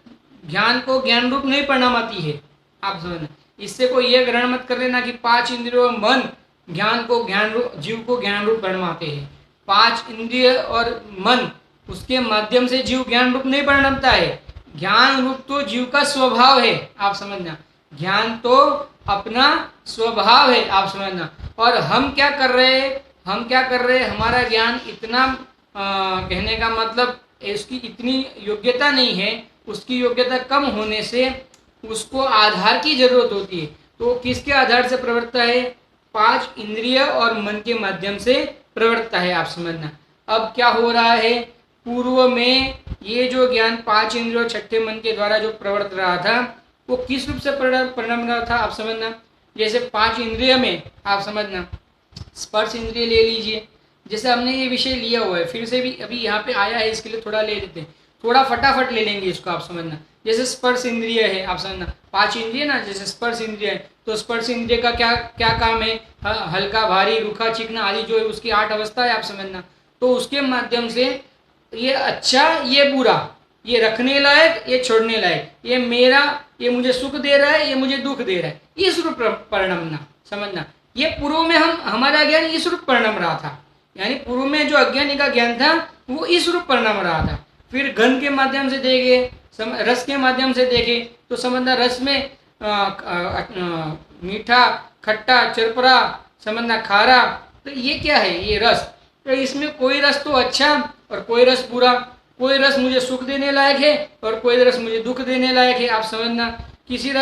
ज्ञान को ज्ञान रूप नहीं परिणामाती है। आप समझना, इससे कोई ये ग्रहण मत कर लेना कि 5 इंद्रियों मन ज्ञान को ज्ञान रूप, जीव को ज्ञान रूप परिणामते हैं। 5 इंद्रिय और मन उसके माध्यम से जीव ज्ञान रूप नहीं परिणमता है। ज्ञान रूप तो जीव का स्वभाव है। आप समझना, ज्ञान तो अपना स्वभाव है। आप समझना, और हम क्या कर रहे हैं? हमारा ज्ञान इतना कहने का मतलब इसकी इतनी योग्यता नहीं है, उसकी योग्यता कम होने से उसको आधार की जरूरत होती है। तो किसके आधार से प्रवर्तता है? 5 इंद्रिय और मन के माध्यम से प्रवर्तता है। आप समझना, अब क्या हो रहा है? पूर्व में ये जो ज्ञान 5 इंद्रिय और छठे मन के द्वारा जो प्रवर्त रहा था वो किस रूप से परिणाम रहा था? आप समझना, जैसे 5 इंद्रिय में आप समझना, स्पर्श इंद्रिय ले लीजिए। जैसे हमने ये विषय लिया हुआ है, फिर से भी अभी यहाँ पे आया है, इसके लिए थोड़ा ले लेते हैं, थोड़ा फटाफट ले लेंगे इसको। आप समझना, जैसे स्पर्श इंद्रिय है, आप समझना 5 इंद्रिय ना, जैसे स्पर्श इंद्रिय है तो स्पर्श इंद्रिय का क्या काम है? हल्का भारी रूखा चिकना आदि जो है उसकी 8 अवस्था है। आप समझना, तो उसके माध्यम से ये अच्छा ये बुरा, ये रखने लायक ये छोड़ने लायक, ये मेरा, ये मुझे सुख दे रहा है, ये मुझे दुख दे रहा है, इस रूप परिणामना। समझना, ये पूर्व में हमारा ज्ञान इस रूप परिणाम रहा था, यानी पूर्व में जो अज्ञानी का ज्ञान था वो इस रूप परिणाम रहा था। फिर गंध के माध्यम से देखे, रस के माध्यम से देखे तो समझना रस में मीठा खट्टा चरपरा समझना खारा, तो ये क्या है? ये रस। तो इसमें कोई रस तो अच्छा और कोई रस बुरा, कोई रस मुझे सुख देने लायक है और कोई रस मुझे दुख देने लायक है। आप समझना, किसी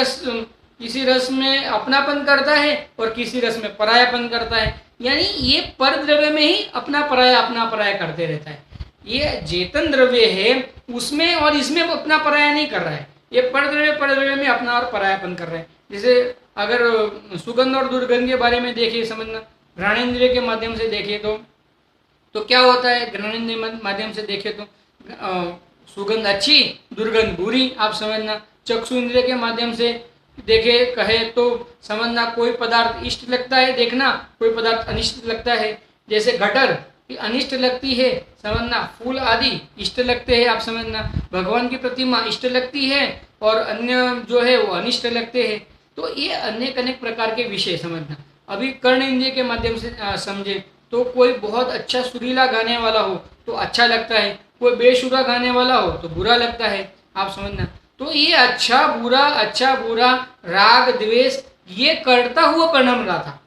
रस में अपनापन करता है और किसी रस में परायापन करता है, यानी ये पर द्रव्य में ही अपना पराया करते रहता है। ये चेतन द्रव्य है उसमें और इसमें अपना पराया नहीं कर रहा है, ये पर द्रव्य में अपना और परायापन कर रहा है। जैसे अगर सुगंध और दुर्गंध के बारे में देखिए, समझना घ्राणेन्द्रिय के माध्यम से देखें तो क्या होता है? घ्राणेन्द्रिय माध्यम से देखें तो सुगंध अच्छी दुर्गंध बुरी। आप समझना, चक्षु इंद्रिय के माध्यम से देखे कहे तो समझना कोई पदार्थ इष्ट लगता है देखना, कोई पदार्थ अनिष्ट लगता है। जैसे घटर अनिष्ट लगती है, समझना फूल आदि इष्ट लगते हैं। आप समझना, भगवान की प्रतिमा इष्ट लगती है और अन्य जो है वो अनिष्ट लगते हैं। तो ये अनेक प्रकार के विषय समझना। अभी कर्ण इंद्रिय के माध्यम से समझे तो कोई बहुत अच्छा सुरीला गाने वाला हो तो अच्छा लगता है, कोई बेसुरा गाने वाला हो तो बुरा लगता है। आप समझना, तो ये अच्छा बुरा राग द्वेष ये करता हुआ परिणाम रहा था।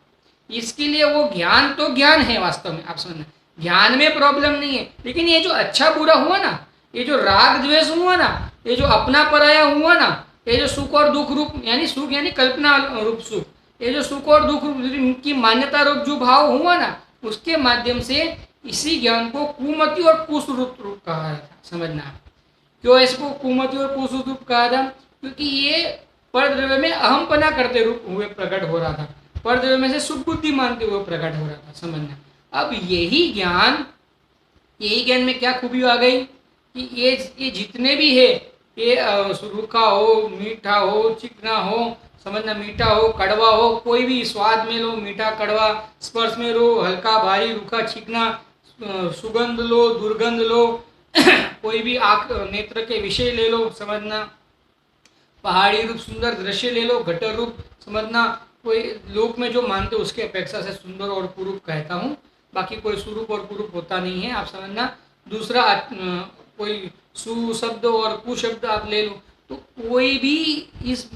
इसके लिए वो ज्ञान तो ज्ञान है वास्तव में। आप समझना, ज्ञान में प्रॉब्लम नहीं है, लेकिन ये जो अच्छा बुरा हुआ ना, ये जो राग द्वेष हुआ ना, ये जो अपना पराया हुआ ना, ये जो सुख और दुख रूप यानी सुख यानी कल्पना रूप सुख, ये जो सुख और दुख की मान्यता रूप जो भाव हुआ ना, उसके माध्यम से इसी ज्ञान को कुमति और कुश्रुत रूप कहा था। समझना क्यों इसको कुमति और कुश्रुत रूप कहा था, क्योंकि ये पर द्रव्य में अहमपना करते रूप हुए प्रकट हो रहा था, पर द्रव्य में से सुख बुद्धि मानते हुए प्रकट हो रहा था। समझना अब यही ज्ञान में क्या खूबी आ गई कि ये जितने भी है, ये रूखा हो, मीठा हो, चिकना हो, समझना मीठा हो, कड़वा हो, कोई भी स्वाद में लो, मीठा कड़वा, स्पर्श में लो, हल्का भारी, रूखा चिकना, सुगंध लो, दुर्गंध लो, कोई भी आंख नेत्र के विषय ले लो, समझना पहाड़ी रूप सुंदर दृश्य ले लो, घटर रूप, समझना कोई लोक में जो मानते उसके अपेक्षा से सुंदर और कुरूप कहता हूँ, बाकी कोई सुरूप और कुरूप होता नहीं है, आप समझना। दूसरा कोई सुशब्द और कुशब्द आप ले लो, तो कोई भी इस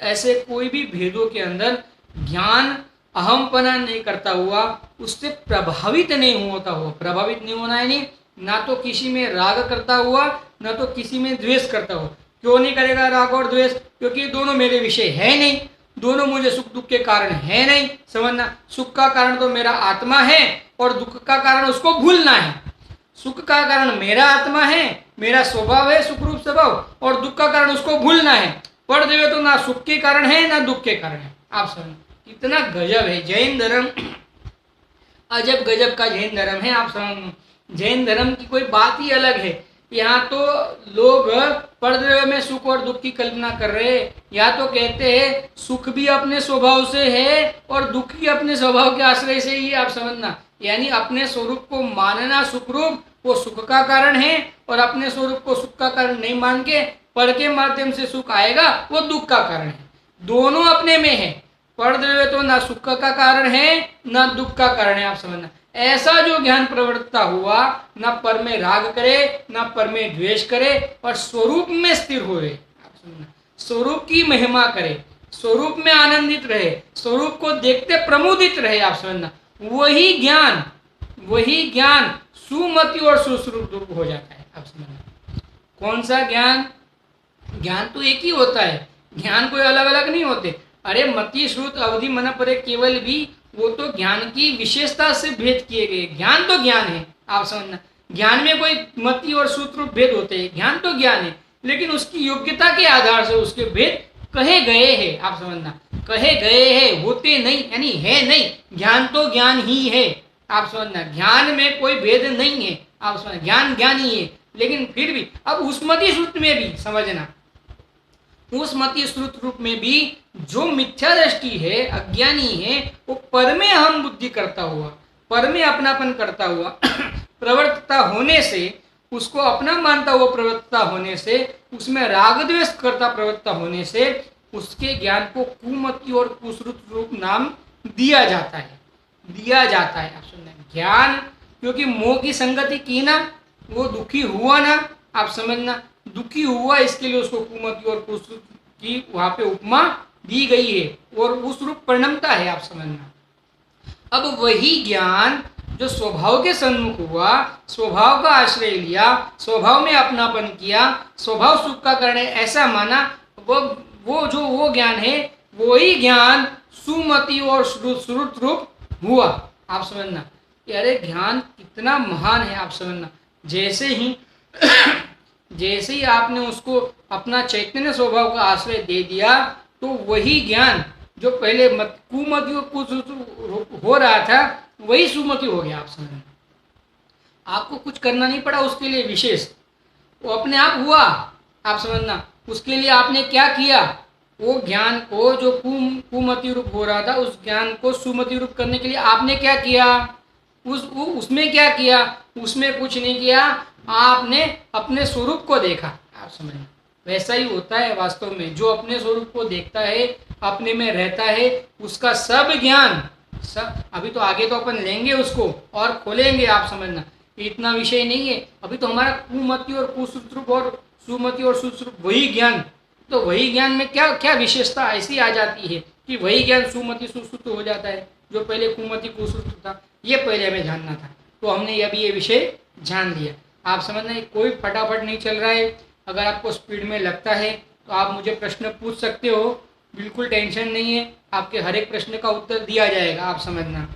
ऐसे कोई भी भेदों के अंदर ज्ञान अहमपना नहीं करता हुआ, उससे प्रभावित नहीं होता हुआ, प्रभावित नहीं होना यानी ना तो किसी में राग करता हुआ, ना तो किसी में द्वेष करता हुआ। क्यों नहीं करेगा राग और द्वेष? क्योंकि दोनों मेरे विषय है नहीं, दोनों मुझे सुख दुख के कारण है नहीं। समझना सुख का कारण तो मेरा आत्मा है और दुख का कारण उसको भूलना है। सुख का कारण मेरा आत्मा है, मेरा स्वभाव है सुख रूप स्वभाव, और दुख का कारण उसको भूलना है। पर देवे तो ना सुख के कारण है ना दुख के कारण है। आप समझ कितना गजब है जैन धर्म, अजब गजब का जैन धर्म है। आप समझ जैन धर्म की कोई बात ही अलग है। यहाँ तो लोग परद्रव्य में सुख और दुख की कल्पना कर रहे हैं, या तो कहते हैं सुख भी अपने स्वभाव से है और दुख भी अपने स्वभाव के आश्रय से ही। आप समझना यानी अपने स्वरूप को मानना सुख रूप वो सुख का कारण है, और अपने स्वरूप को सुख का कारण नहीं मान के पर के माध्यम से सुख आएगा वो दुख का कारण है। दोनों अपने में है, परद्रव्य तो ना सुख का कारण है ना दुख का कारण है। आप समझना ऐसा जो ज्ञान प्रवृत्ता हुआ, ना पर में राग करे ना पर में द्वेष करे, और स्वरूप में स्थिर हो रहे। आप समझना स्वरूप की महिमा करे, स्वरूप में आनंदित रहे, स्वरूप को देखते प्रमुदित रहे। आप समझना वही ज्ञान सुमति और सुश्रुत हो जाता है। आप समझना कौन सा ज्ञान? ज्ञान तो एक ही होता है, ज्ञान कोई अलग अलग नहीं होते। अरे मति श्रुत अवधि मन परे केवल भी वो तो ज्ञान की विशेषता से भेद किए गए। ज्ञान तो ज्ञान है। आप समझना ज्ञान में कोई मति और सूत्र भेद होते हैं, ज्ञान तो ज्ञान है, लेकिन उसकी योग्यता के आधार से उसके भेद कहे गए हैं। आप समझना कहे गए हैं, होते नहीं यानी है नहीं। ज्ञान तो ज्ञान ही है। आप समझना ज्ञान में कोई भेद नहीं है। आप समझना ज्ञान ज्ञान ही है, लेकिन फिर भी अब उस मति सूत्र में भी समझना, उस मति श्रुत रूप में भी जो मिथ्या दृष्टि है, अज्ञानी है, वो पर में अहम बुद्धि करता हुआ, पर में अपनापन करता हुआ प्रवर्तता होने से, उसको अपना मानता हुआ प्रवर्तता होने से, उसमें राग द्वेष करता प्रवर्तता होने से उसके ज्ञान को कुमति और कुश्रुत रूप नाम दिया जाता है। आप सुनना ज्ञान क्योंकि मोह की संगति की ना, वो दुखी हुआ ना। आप समझना दुखी हुआ, इसके लिए उसको कुमति और कुश्रुत की वहां पे उपमा दी गई है और उस रूप परिणमता है। आप समझना अब वही ज्ञान जो स्वभाव के सन्मुख हुआ, स्वभाव का आश्रय लिया, स्वभाव में अपनापन किया, स्वभाव सुख का कारण है ऐसा माना, वो ज्ञान है, वही ज्ञान सुमति और श्रुत रूप हुआ। आप समझना अरे ज्ञान कितना महान है। आप समझना जैसे ही आपने उसको अपना चैतन्य स्वभाव का आश्रय दे दिया, तो वही ज्ञान जो पहले कुमति और कुछ हो रहा था वही सुमति हो गया। आप समझना आपको कुछ करना नहीं पड़ा उसके लिए विशेष, वो अपने आप हुआ। आप समझना उसके लिए आपने क्या किया, वो ज्ञान को जो कुमति रूप हो रहा था उस ज्ञान को सुमति रूप करने के लिए आपने क्या किया, उसमें क्या किया? उसमें कुछ नहीं किया, आपने अपने स्वरूप को देखा। आप समझना वैसा ही होता है वास्तव में, जो अपने स्वरूप को देखता है, अपने में रहता है, उसका सब ज्ञान अभी तो आगे तो अपन लेंगे उसको और खोलेंगे। आप समझना इतना विषय नहीं है, अभी तो हमारा कुमति और कुश्रुत और सुमति और सुश्रुत वही ज्ञान, तो वही ज्ञान में क्या क्या विशेषता ऐसी आ जाती है कि वही ज्ञान सुमति सुश्रुत हो जाता है, जो पहले कुमति कुश्रुत था। ये पहले हमें जानना था, तो हमने अभी ये विषय जान लिया। आप समझना कोई फटाफट नहीं चल रहा है। अगर आपको स्पीड में लगता है तो आप मुझे प्रश्न पूछ सकते हो, बिल्कुल टेंशन नहीं है, आपके हर एक प्रश्न का उत्तर दिया जाएगा, आप समझना।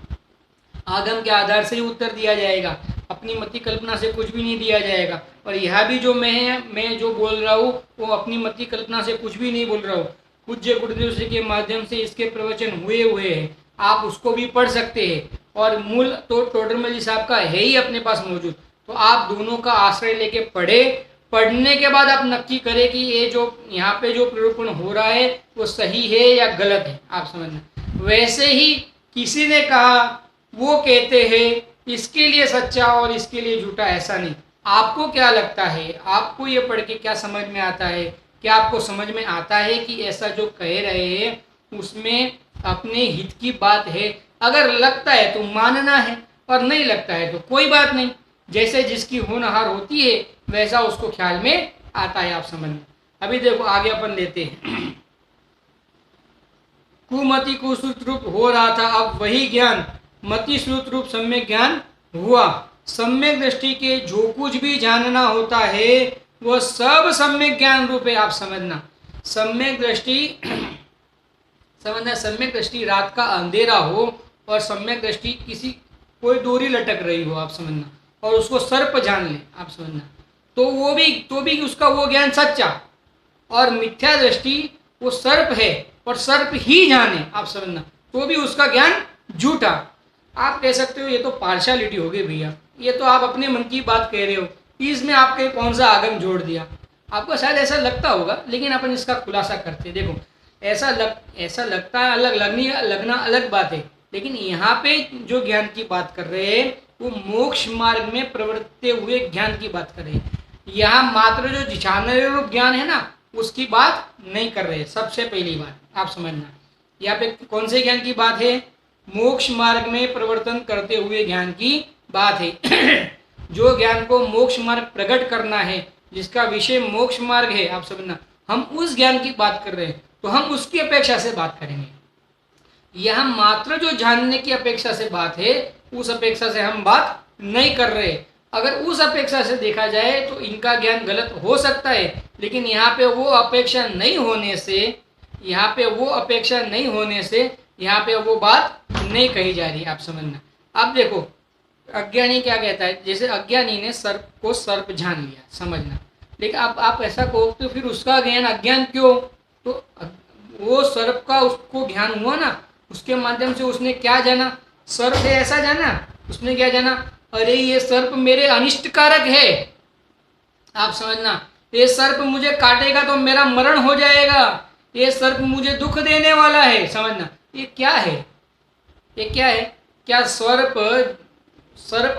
आगम के आधार से ही उत्तर दिया जाएगा, अपनी मति कल्पना से कुछ भी नहीं दिया जाएगा। और यह भी जो मैं जो बोल रहा हूँ वो अपनी मति कल्पना से कुछ भी नहीं बोल रहा हूँ। पूज्य गुरुदेव श्री के माध्यम से इसके प्रवचन हुए हैं, आप उसको भी पढ़ सकते हैं। और मूल तो टोडरमल जी साहब का है ही अपने पास मौजूद, तो आप दोनों का आश्रय लेके पढ़े। पढ़ने के बाद आप नक्की करें कि ये जो यहाँ पे जो प्ररूपण हो रहा है वो सही है या गलत है, आप समझना। वैसे ही किसी ने कहा वो कहते हैं इसके लिए सच्चा और इसके लिए झूठा, ऐसा नहीं। आपको क्या लगता है, आपको ये पढ़ के क्या समझ में आता है? क्या आपको समझ में आता है कि ऐसा जो कह रहे हैं उसमें अपने हित की बात है? अगर लगता है तो मानना है, और नहीं लगता है तो कोई बात नहीं। जैसे जिसकी होनहार होती है वैसा उसको ख्याल में आता है, आप समझना। अभी देखो आगे अपन लेते हैं। कुमति कुश्रुत रूप हो रहा था, अब वही ज्ञान मति श्रुत रूप सम्यक ज्ञान हुआ। सम्यक दृष्टि के जो कुछ भी जानना होता है वो सब सम्यक ज्ञान रूप है, आप समझना। सम्यक दृष्टि समझना, सम्यक दृष्टि रात का अंधेरा हो और सम्यक दृष्टि किसी कोई डोरी लटक रही हो, आप समझना, और उसको सर्प जान ले, आप समझना, तो भी उसका वो ज्ञान सच्चा। और मिथ्या दृष्टि वो सर्प है और सर्प ही जाने, आप समझना, तो भी उसका ज्ञान झूठा। आप कह सकते हो ये तो पार्शियलिटी हो गई भैया, ये तो आप अपने मन की बात कह रहे हो, इसमें आपके कौन सा आगम जोड़ दिया। आपको शायद ऐसा लगता होगा, लेकिन अपन इसका खुलासा करते। देखो ऐसा लगता है, लगना अलग बात है, लेकिन यहाँ पे जो ज्ञान की बात कर रहे हैं वो मोक्ष मार्ग में प्रवृत्ते हुए ज्ञान की बात कर रहे हैं। यहाँ मात्र जो जिछानने रूप ज्ञान है ना उसकी बात नहीं कर रहे। सबसे पहली बात आप समझना, यहाँ पे कौन से ज्ञान की बात है? मोक्ष मार्ग में प्रवर्तन करते हुए ज्ञान की बात है। जो ज्ञान को मोक्ष मार्ग प्रकट करना है, जिसका विषय मोक्ष मार्ग है, आप समझना, हम उस ज्ञान की बात कर रहे हैं, तो हम उसकी अपेक्षा से बात करेंगे। यह मात्र जो जानने की अपेक्षा से बात है, उस अपेक्षा से हम बात नहीं कर रहे। अगर उस अपेक्षा से देखा जाए तो इनका ज्ञान गलत हो सकता है, लेकिन यहाँ पे वो अपेक्षा नहीं होने से यहाँ पे वो बात नहीं कही जा रही, आप समझना। अब देखो अज्ञानी क्या कहता है, जैसे अज्ञानी ने सर्प को सर्प जान लिया, समझना, लेकिन अब आप ऐसा कहो तो फिर उसका ज्ञान अज्ञान क्यों? तो वो सर्प का उसको ज्ञान हुआ ना, उसके माध्यम से उसने क्या जाना? सर्प है ऐसा जाना। उसने क्या जाना? अरे ये सर्प मेरे अनिष्टकारक है, आप समझना, ये सर्प मुझे काटेगा तो मेरा मरण हो जाएगा, ये सर्प मुझे दुख देने वाला है, समझना। ये क्या है? ये क्या है? क्या सर्प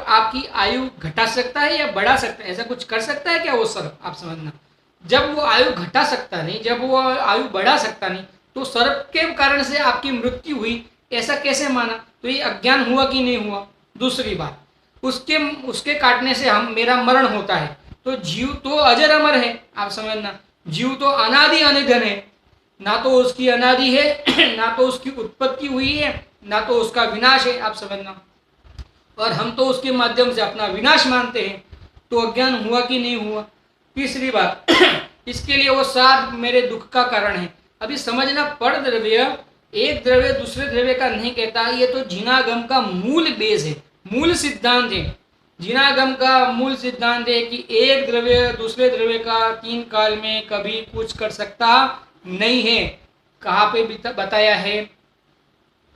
आपकी आयु घटा सकता है या बढ़ा सकता है? ऐसा कुछ कर सकता है क्या वो सर्प? आप समझना, जब वो आयु घटा सकता नहीं, जब वो आयु बढ़ा सकता नहीं, तो सर्प के कारण से आपकी मृत्यु हुई, ऐसा कैसे माना? तो ये अज्ञान हुआ कि नहीं हुआ? दूसरी बात, उसके काटने से मेरा मरण होता है, तो जीव तो अजर अमर है, आप समझना, जीव तो अनादि अनिधन है, ना तो उसकी अनादि है ना तो उसकी उत्पत्ति हुई है, ना तो उसका विनाश है, आप समझना, और हम तो उसके माध्यम से अपना विनाश मानते हैं, तो अज्ञान हुआ कि नहीं हुआ? तीसरी बात इसके लिए वो सार मेरे दुख का कारण है। अभी समझना, पर द्रव्य एक द्रव्य दूसरे द्रव्य का नहीं कहता, ये तो जिनागम का मूल बेस है, मूल सिद्धांत है। जिनागम का मूल सिद्धांत है कि एक द्रव्य दूसरे द्रव्य का तीन काल में कभी कुछ कर सकता नहीं है। कहाँ पे बताया है?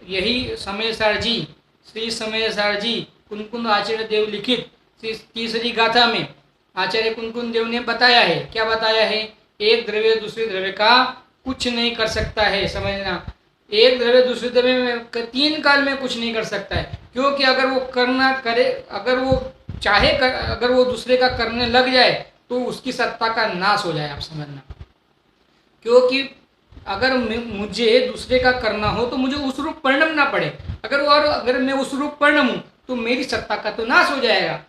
यही समयसार जी, श्री समयसार जी कुनकुन आचार्य देव लिखित तीसरी गाथा में आचार्य कुनकुन देव ने बताया है। क्या बताया है? एक द्रव्य दूसरे द्रव्य का कुछ नहीं कर सकता है, समझना। एक द्रव्य दूसरे द्रव्य में तीन काल में कुछ नहीं कर सकता है, क्योंकि अगर वो करना करे, अगर वो चाहे अगर वो दूसरे का करने लग जाए तो उसकी सत्ता का नाश हो जाए, आप समझना। क्योंकि अगर मुझे दूसरे का करना हो तो मुझे उस रूप परिणम ना पड़े, अगर मैं उस रूप परिणम हूँ तो मेरी सत्ता का तो नाश हो जाएगा।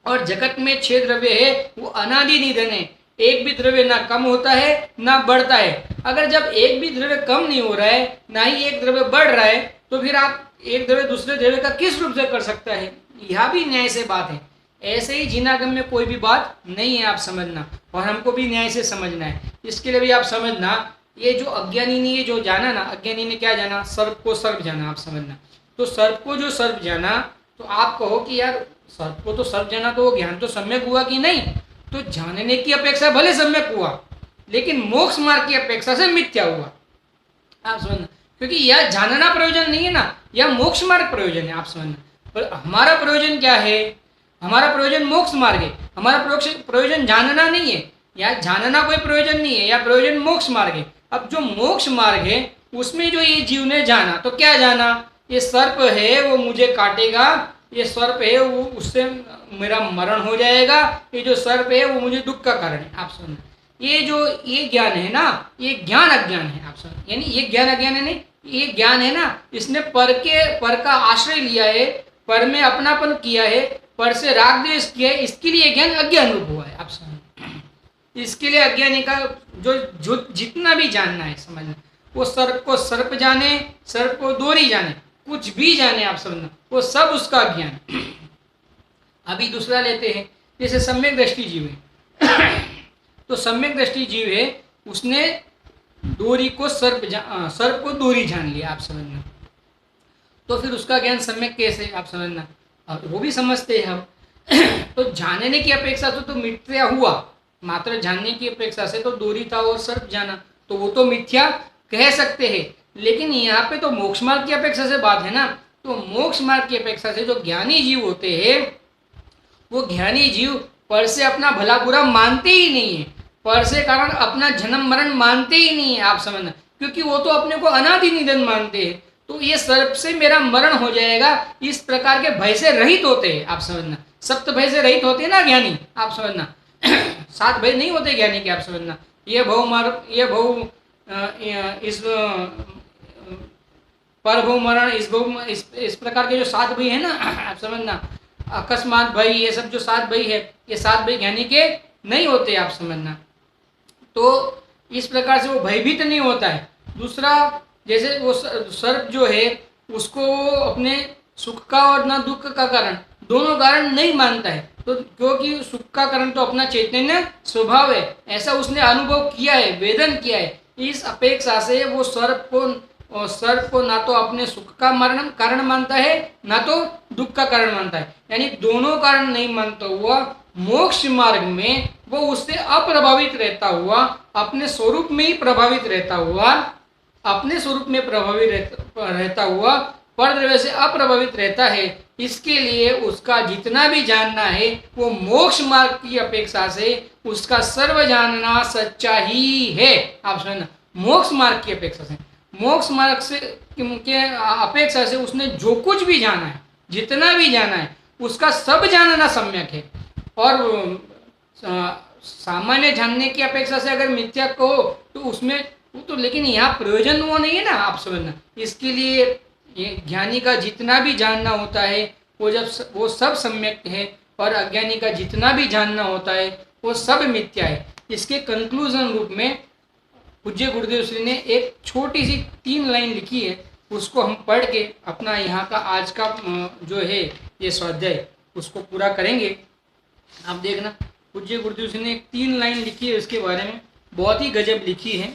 और जगत में 6 द्रव्य है, वो अनादि निधन है, एक भी द्रव्य ना कम होता है ना बढ़ता है। अगर जब एक भी द्रव्य कम नहीं हो रहा है ना ही एक द्रव्य बढ़ रहा है, तो फिर आप एक द्रव्य दूसरे द्रव्य का किस रूप से कर सकता है? यह भी न्याय से बात है। ऐसे ही जिनागम में कोई भी बात नहीं है, आप समझना, और हमको भी न्याय से समझना है। इसके लिए भी आप समझना, ये जो अज्ञानी ने ये जो जाना ना, अज्ञानी ने क्या जाना, सर्प को सर्प जाना, आप समझना। तो सर्प को जो सर्प जाना, तो आप कहो कि यार सर्प को तो सर्प जाना, तो वो ज्ञान तो सम्यक हुआ कि नहीं? तो जानने की अपेक्षा भले सम्यक हुआ, लेकिन मोक्ष मार्ग की अपेक्षा से मिथ्या हुआ, आप समझना। क्योंकि यह जानना प्रयोजन नहीं है ना, यह मोक्ष मार्ग प्रयोजन है, आप समझना। पर हमारा प्रयोजन क्या है? हमारा प्रयोजन मोक्ष मार्ग है, हमारा प्रयोजन जानना नहीं है, या जानना कोई प्रयोजन नहीं है, या प्रयोजन मोक्ष मार्ग है। अब जो मोक्ष मार्ग है उसमें जो ये जीव ने जाना, तो क्या जाना? ये सर्प है वो मुझे काटेगा, ये सर्प है वो उससे मेरा मरण हो जाएगा, ये जो सर्प है वो मुझे दुख का कारण है, आप समझना। ये जो ये ज्ञान है ना, ये ज्ञान अज्ञान है, आप समझ, यानी ये ज्ञान अज्ञान है नहीं, ये ज्ञान है ना, इसने पर का आश्रय लिया है, पर में अपनापन किया है, पर से राग द्वेष किया है, इसके लिए ज्ञान अज्ञान रूप हुआ है, आप समझ। इसके लिए अज्ञानी का जो जितना भी जानना है, समझना, वो सर्प को सर्प जाने, सर्प को डोरी जाने, कुछ भी जाने, आप समझना, वो सब उसका ज्ञान। अभी दूसरा लेते हैं, जैसे सम्यक दृष्टि जीव है। तो सम्यक दृष्टि जीव है, उसने डोरी को सर्प को डोरी जान लिया, आप समझना। तो फिर उसका ज्ञान सम्यक कैसे, आप समझना, वो भी समझते हैं हम। तो जानने की अपेक्षा से तो मिथ्या हुआ, मात्र जानने की अपेक्षा से तो डोरी था और सर्प जाना, तो वो तो मिथ्या कह सकते हैं। लेकिन यहाँ पे तो मोक्ष मार्ग की अपेक्षा से बात है ना, तो मोक्ष मार्ग की अपेक्षा से जो ज्ञानी जीव होते हैं, वो ज्ञानी जीव पर से अपना भला बुरा मानते ही नहीं है, पर से कारण अपना जन्म मरण मानते ही नहीं है, आप समझना। क्योंकि वो तो अपने को अनादि निधन मानते हैं, तो ये सर्प से मेरा मरण हो जाएगा, इस प्रकार के भय से रहित होते हैं, आप समझना। सप्त भय से रहित होते हैं ना ज्ञानी, आप समझना। 7 भय नहीं होते ज्ञानी के, आप समझना। ये भव मर, ये भव इस पर भव मरण, इस भव, इस प्रकार के जो 7 भय है ना, आप समझना, अकस्मात भय, ये सब जो 7 भय है, ये 7 भय ज्ञानी के नहीं होते, आप समझना। तो इस प्रकार से वो भयभीत नहीं होता है। दूसरा, जैसे वो सर्प जो है उसको अपने सुख का और ना दुख का कारण, दोनों कारण नहीं मानता है, तो क्योंकि सुख का कारण तो अपना चैतन्य स्वभाव है, ऐसा उसने अनुभव किया है, वेदन किया है। इस अपेक्षा से वो सर्प को ना तो अपने सुख का मरण कारण मानता है, ना तो दुख का कारण मानता है, यानी दोनों कारण नहीं मानता हुआ मोक्ष मार्ग में वो उससे अप्रभावित रहता हुआ, अपने स्वरूप में ही प्रभावित रहता हुआ, अपने स्वरूप में प्रभावित रहता हुआ परद्रव्य से अप्रभावित रहता है। इसके लिए उसका जितना भी जानना है वो मोक्ष मार्ग की अपेक्षा से उसका सर्व जानना सच्चा ही है, आप समझना। मोक्ष मार्ग की अपेक्षा से, मोक्ष मार्ग से के अपेक्षा से उसने जो कुछ भी जाना है, जितना भी जाना है, उसका सब जानना सम्यक है। और सामान्य जानने की अपेक्षा से अगर मिथ्या कहो तो उसमें वो तो, लेकिन यहाँ प्रयोजन वो नहीं है ना, आप समझना। इसके लिए ये ज्ञानी का जितना भी जानना होता है वो सब सम्यक है, और अज्ञानी का जितना भी जानना होता है वो सब मिथ्या है। इसके कंक्लूजन रूप में पूज्य गुरुदेव श्री ने एक छोटी सी 3 लाइन लिखी है, उसको हम पढ़ के अपना यहाँ का आज का जो है ये स्वाध्याय उसको पूरा करेंगे। आप देखना, पूज्य गुरुदेव श्री ने एक 3 लाइन लिखी है इसके बारे में, बहुत ही गजब लिखी है।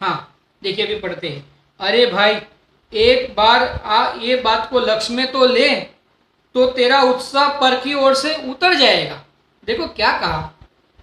हाँ देखिए, अभी पढ़ते हैं। अरे भाई, एक बार ये बात को लक्ष्य में तो ले, तो तेरा उत्साह पर की ओर से उतर जाएगा। देखो क्या कहा,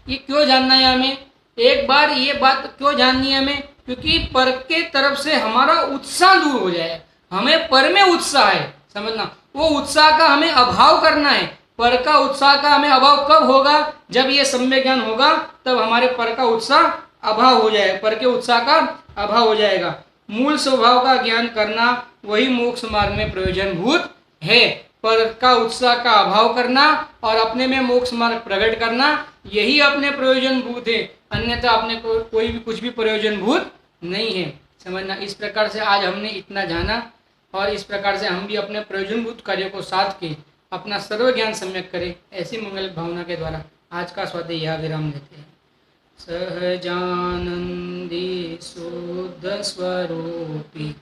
ये क्यों जानना है हमें, एक बार ये बात क्यों जाननी है हमें, क्योंकि पर के तरफ से हमारा उत्साह दूर हो जाए। हमें पर में उत्साह है, समझना, वो उत्साह का हमें अभाव करना है। पर का उत्साह का हमें अभाव कब होगा, जब ये सम्यक ज्ञान होगा, तब हमारे पर का उत्साह अभाव हो जाएगा, पर के उत्साह का अभाव हो जाएगा। मूल स्वभाव का ज्ञान करना वही मोक्ष मार्ग में प्रयोजनभूत है। पर का उत्साह का अभाव करना और अपने में मोक्ष मार्ग प्रकट करना, यही अपने प्रयोजनभूत है, अन्यथा अपने को कोई भी कुछ भी प्रयोजनभूत नहीं है, समझना। इस प्रकार से आज हमने इतना जाना, और इस प्रकार से हम भी अपने प्रयोजनभूत कार्यों को साध के अपना सर्व ज्ञान सम्यक करें, ऐसी मंगल भावना के द्वारा आज का स्वाध्याय यह विराम देते हैं। सहजानंदी शुद्ध स्वरूपी